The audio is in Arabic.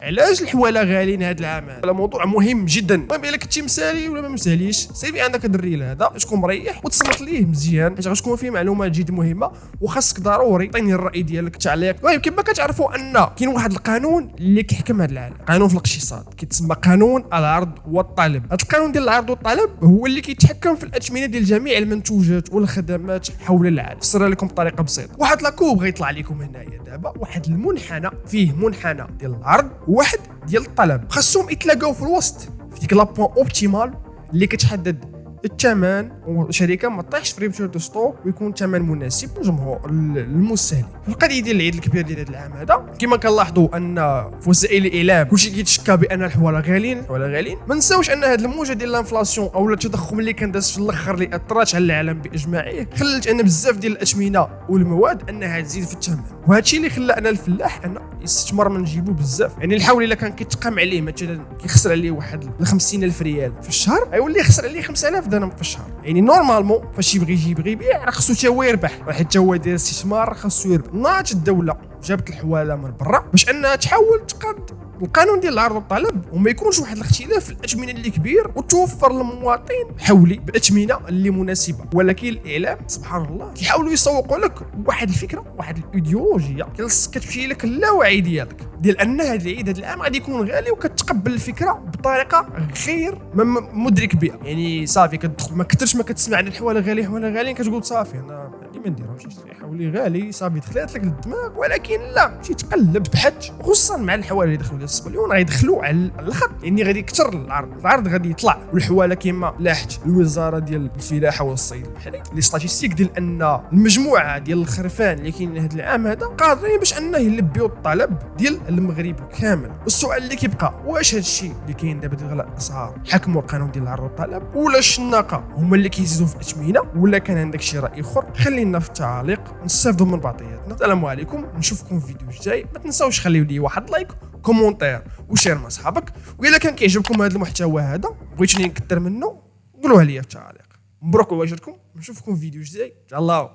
علاش الحواله غاليين هذا العام هذا؟ موضوع مهم جدا. المهم الا كنتي مسالي ولا ما مساليش، سيفي عندك الدريل هذا تكون مريح وتصنت ليه مزيان حيت غتكون فيه معلومات جد مهمه، وخاصك ضروري تعطيني الراي ديالك التعليق. المهم كما كتعرفوا ان كاين واحد القانون اللي كيحكم هذا العالم، قانون في الاقتصاد كيتسمى قانون العرض والطلب. هذا القانون ديال العرض والطلب هو اللي كيتحكم في الاثمنه ديال جميع المنتوجات والخدمات حول العالم. نفسرها لكم بطريقه بسيطه. واحد لاكوب غيطلع لكم هنايا دابا، واحد المنحنى فيه منحنى ديال العرض واحد ديال الطلب، خاصهم يتلاقاو في الوسط في ديك لابوان اوبتيمال اللي كتحدد الثمن، والشركه ما تطيحش في ريبتور دو ستوك ويكون ثمن مناسب للجمهور المستهلك. القضيه ديال العيد الكبير ديال هذا العام هذا كما كنلاحظوا ان في وسائل الاعلام كلشي كيتشكى بان الحواله غاليين. ما نساوش ان هذه الموجه ديال الانفلاسيون او التضخم اللي كان داز في الاخر اللي اثرت على العالم باجماعه خلت ان بزاف ديال الاثمنه والمواد انها تزيد في الثمن، وهذا الشيء اللي خلى انا الفلاح انه يستثمر من جيبو بزاف. يعني الحول الا كان كيتقام عليه مثلا كيخسر عليه واحد 50,000 ريال في الشهر، غيولي يخسر عليه 5000 درهم في الشهر. يعني نورمالمون فاش يبغي يبيع راه خصو حتى هو يربح، حتى هو يدير استثمار خصو يربح. ناضت الدوله جابت الحواله من برا باش انها تحاول تقاد القانون ديال العرض والطلب وما يكونش واحد الاختلاف في الاثمنه اللي كبير، وتوفر للمواطن حولي باثمنه اللي مناسبه. ولكن الاعلام سبحان الله كيحاولوا يسوقوا لك واحد الفكره، واحد الايديولوجيه كتمشي لك اللاوعي ديالك ديال ان هذا العيد هذا العام غادي يكون غالي، وكتقبل الفكره بطريقه غير مدرك بها. يعني صافي كتدخل ما كثرش ما كتسمع عن الحواله غالي حواله غاليين كتقول صافي انا عندي ما نديرهمش، نشري حولي غالي صافي دخلت لك للدماغ. ولكن لا، مشي تقلب بحث، خصوصا مع الحواله اللي دخلوا ديال السبليون غيدخلوا على الخط، يعني غادي يكثر العرض غادي يطلع. والحواله كما لاحت الوزاره ديال الفلاحه والصيد البحري لي ستاتيستيك ديال ان المجموعه ديال الخرفان اللي كاين هذا العام هذا قادرين باش انه يلبيو الطلب ديال المغرب كامل. السؤال اللي كيبقى واش هذا الشيء اللي كاين دابا ديال غلاء الاسعار حكموا القانون ديال العرض والطلب، ولا الشناقه هما اللي كيزيدوا في الاثمنه، ولا كان عندك شي راي اخر؟ خلينا في التعاليق نستافدوا من بعضياتنا. السلام عليكم، نشوفكم في فيديو جاي. ما تنساوش خليو لي واحد لايك كومونتير وشير مع صحابك، واذا كان كيعجبكم هذا المحتوى هذا بغيتوني نكثر منه قولوها لي في التعاليق. مبروك واجركم، نشوفكم في فيديو جاي. تهلاو.